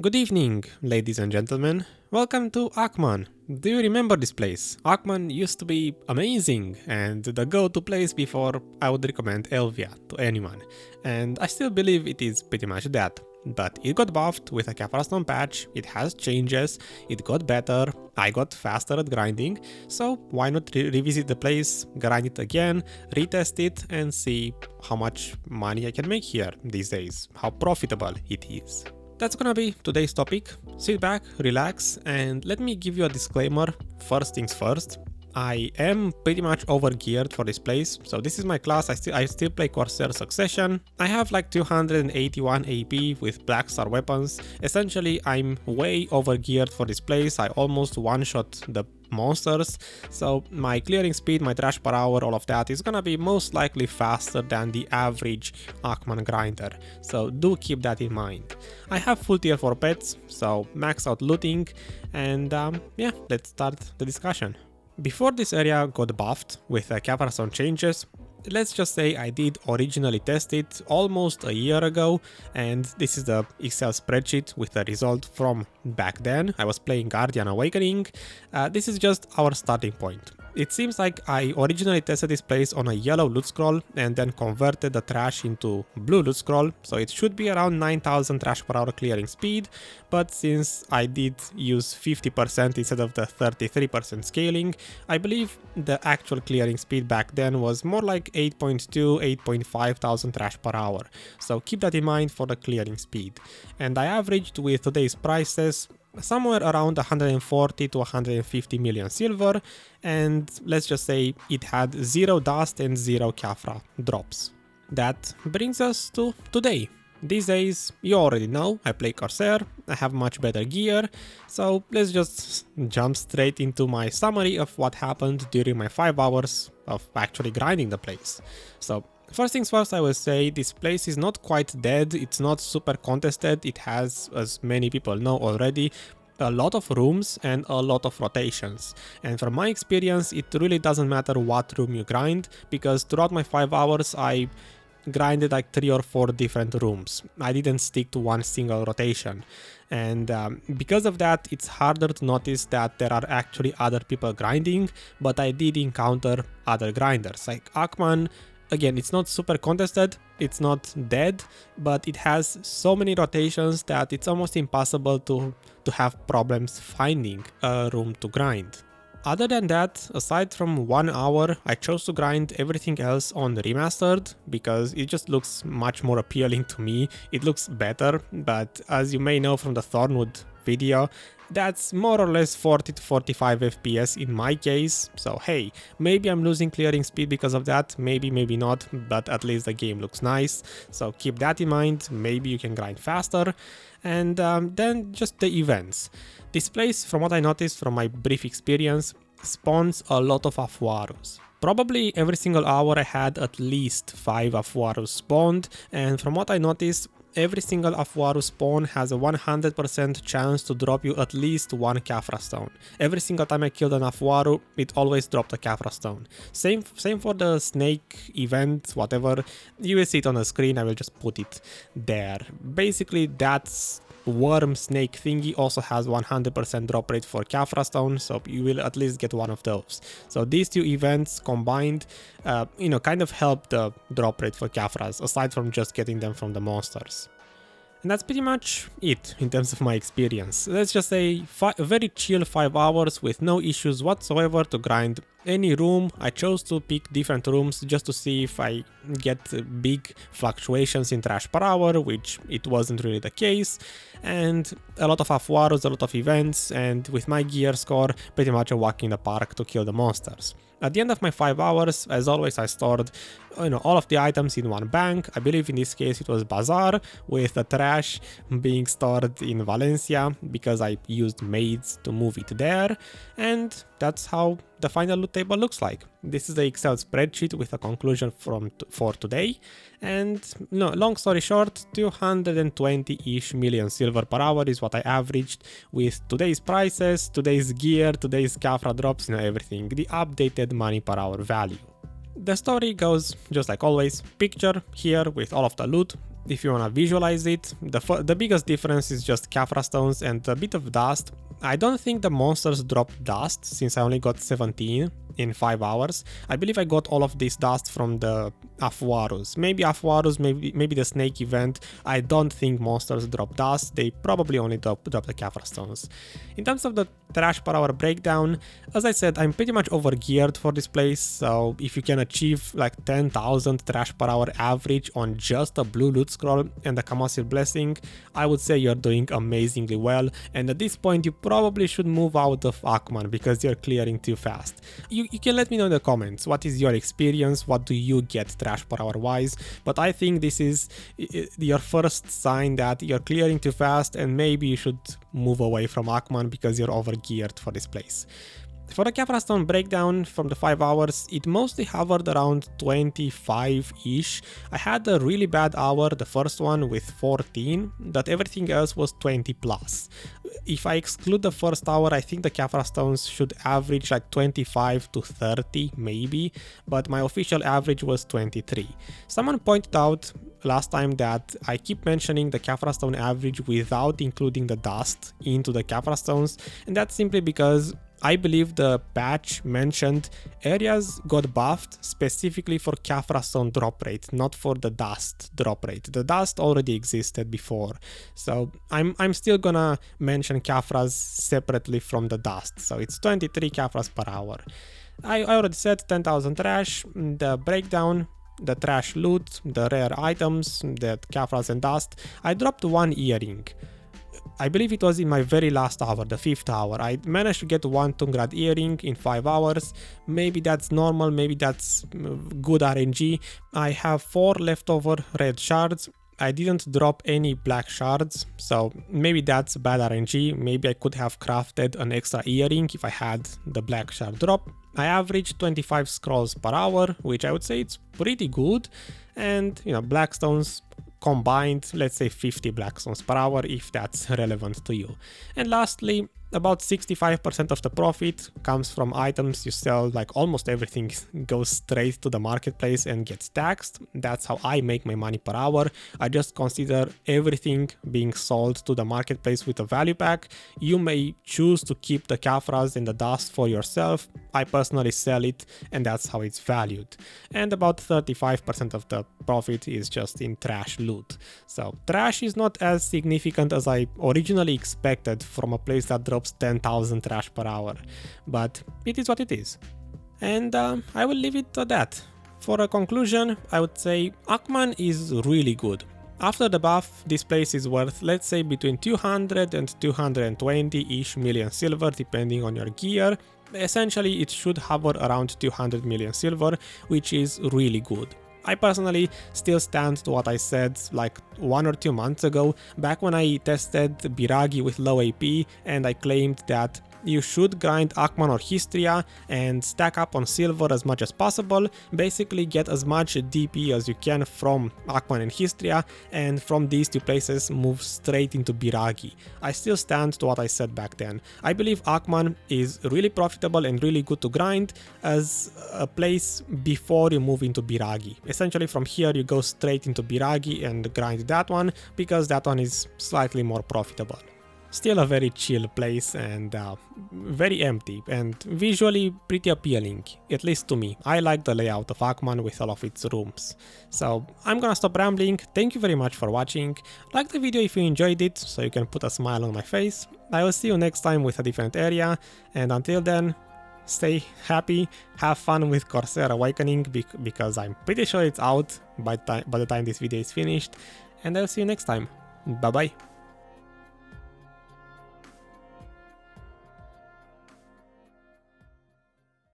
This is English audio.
Good evening, ladies and gentlemen. Welcome to Aakman. Do you remember this place? Aakman used to be amazing and the go-to place before I would recommend Elvia to anyone. And I still believe it is pretty much that. But it got buffed with a Caphra Drop patch, it has changes, it got better, I got faster at grinding, so why not revisit the place, grind it again, retest it and see how much money I can make here these days, how profitable it is. That's gonna be today's topic. Sit back, relax, and let me give you a disclaimer. First things first, I am pretty much overgeared for this place. So this is my class, I still play Corsair Succession. I have like 281 AP with Black Star weapons. Essentially, I'm way overgeared for this place. I almost one-shot the monsters, so my clearing speed, my trash per hour, all of that is gonna be most likely faster than the average Aakman grinder, so do keep that in mind. I have full tier 4 pets, so max out looting, and yeah, let's start the discussion. Before this area got buffed with Caphra Drop changes, let's just say I did originally test it almost a year ago, and this is the Excel spreadsheet with the result from back then. I was playing Guardian Awakening. This is just our starting point. It seems like I originally tested this place on a yellow loot scroll and then converted the trash into blue loot scroll, so it should be around 9000 trash per hour clearing speed, but since I did use 50% instead of the 33% scaling, I believe the actual clearing speed back then was more like 8.2, 8.5 thousand trash per hour, so keep that in mind for the clearing speed. And I averaged with today's prices somewhere around 140 to 150 million silver, and let's just say it had 0 dust and 0 Caphra drops. That brings us to today. These days, you already know, I play Corsair, I have much better gear, so let's just jump straight into my summary of what happened during my 5 hours of actually grinding the place. So first things first, I will say this place is not quite dead, it's not super contested, it has, as many people know already, a lot of rooms and a lot of rotations. And from my experience, it really doesn't matter what room you grind, because throughout my 5 hours I grinded like 3 or 4 different rooms. I didn't stick to one single rotation. And because of that, it's harder to notice that there are actually other people grinding, but I did encounter other grinders. Like Aakman, again, it's not super contested, it's not dead, but it has so many rotations that it's almost impossible to have problems finding a room to grind. Other than that, aside from 1 hour, I chose to grind everything else on remastered because it just looks much more appealing to me. It looks better, but as you may know from the Thornwood video, that's more or less 40 to 45 FPS in my case, so hey, maybe I'm losing clearing speed because of that, maybe not, but at least the game looks nice, so keep that in mind, maybe you can grind faster. And then just the events. This place, from what I noticed from my brief experience, spawns a lot of Afuarus. Probably every single hour I had at least 5 Afuarus spawned, and from what I noticed, every single Afuaru spawn has a 100% chance to drop you at least 1 Caphra Stone. Every single time I killed an Afuaru, it always dropped a Caphra Stone. Same for the snake event, whatever. You will see it on the screen, I will just put it there. Basically, that's worm snake thingy also has 100% drop rate for Caphra Stone, so you will at least get one of those. So these two events combined, kind of help the drop rate for Caphras, aside from just getting them from the monsters. And that's pretty much it in terms of my experience. Let's just say a very chill 5 hours with no issues whatsoever to grind any room. I chose to pick different rooms just to see if I get big fluctuations in trash per hour, which it wasn't really the case. And a lot of Afuarus, a lot of events, and with my gear score, pretty much a walk in the park to kill the monsters. At the end of my 5 hours, as always, I stored all of the items in one bank. I believe in this case it was Bazaar, with the trash being stored in Valencia because I used maids to move it there. And that's how the final loot table looks like. This is the Excel spreadsheet with a conclusion for today. And no, long story short, 220-ish million silver per hour is what I averaged with today's prices, today's gear, today's Caphra drops, everything, the updated money per hour value. The story goes just like always, picture here with all of the loot, if you wanna visualize it, the biggest difference is just Caphra stones and a bit of dust. I don't think the monsters drop dust since I only got 17 in 5 hours. I believe I got all of this dust from the Afuarus. Maybe Afuarus, maybe the snake event. I don't think monsters drop dust. They probably only drop the Caphra stones. In terms of the trash per hour breakdown, as I said, I'm pretty much overgeared for this place. So if you can achieve like 10,000 trash per hour average on just a blue loot scroll and a Kamosir blessing, I would say you're doing amazingly well. And at this point, you probably should move out of Aakman because you're clearing too fast. You can let me know in the comments what is your experience, what do you get trash per hour wise, but I think this is your first sign that you're clearing too fast and maybe you should move away from Aakman because you're overgeared for this place. For the Caphra stone breakdown from the 5 hours, it mostly hovered around 25-ish. I had a really bad hour, the first one with 14, but everything else was 20 plus. If I exclude the first hour, I think the Caphra stones should average like 25 to 30 maybe, but my official average was 23. Someone pointed out last time that I keep mentioning the Caphra stone average without including the dust into the Caphra stones, and that's simply because I believe the patch mentioned areas got buffed specifically for Caphra stone drop rate, not for the dust drop rate. The dust already existed before, so I'm still gonna mention Caphras separately from the dust. So it's 23 Caphras per hour. I already said 10,000 trash, the breakdown, the trash loot, the rare items, the Caphras and dust. I dropped one earring. I believe it was in my very last hour, the 5th hour. I managed to get one Tungrad earring in 5 hours. Maybe that's normal, maybe that's good RNG. I have 4 leftover red shards. I didn't drop any black shards, so maybe that's bad RNG. Maybe I could have crafted an extra earring if I had the black shard drop. I averaged 25 scrolls per hour, which I would say it's pretty good. And, you know, black stones combined, let's say 50 black stones per hour if that's relevant to you. And lastly, about 65% of the profit comes from items you sell. Like almost everything goes straight to the marketplace and gets taxed. That's how I make my money per hour. I just consider everything being sold to the marketplace with a value pack. You may choose to keep the Caphras and the dust for yourself. I personally sell it and that's how it's valued. And about 35% of the profit is just in trash loot. So trash is not as significant as I originally expected from a place that drops 10,000 trash per hour, but it is what it is. And I will leave it at that. For a conclusion, I would say Aakman is really good. After the buff, this place is worth, let's say, between 200 and 220-ish million silver depending on your gear. Essentially, it should hover around 200 million silver, which is really good. I personally still stand to what I said like 1 or 2 months ago, back when I tested Biraghi with low AP and I claimed that you should grind Aakman or Histria and stack up on silver as much as possible, basically get as much DP as you can from Aakman and Histria, and from these two places move straight into Biraghi. I still stand to what I said back then. I believe Aakman is really profitable and really good to grind as a place before you move into Biraghi. Essentially from here you go straight into Biraghi and grind that one because that one is slightly more profitable. Still a very chill place and very empty and visually pretty appealing, at least to me. I like the layout of Aakman with all of its rooms. So I'm gonna stop rambling. Thank you very much for watching. Like the video if you enjoyed it so you can put a smile on my face. I will see you next time with a different area, and until then, stay happy, have fun with Corsair Awakening because I'm pretty sure it's out by the time this video is finished, and I'll see you next time. Bye bye.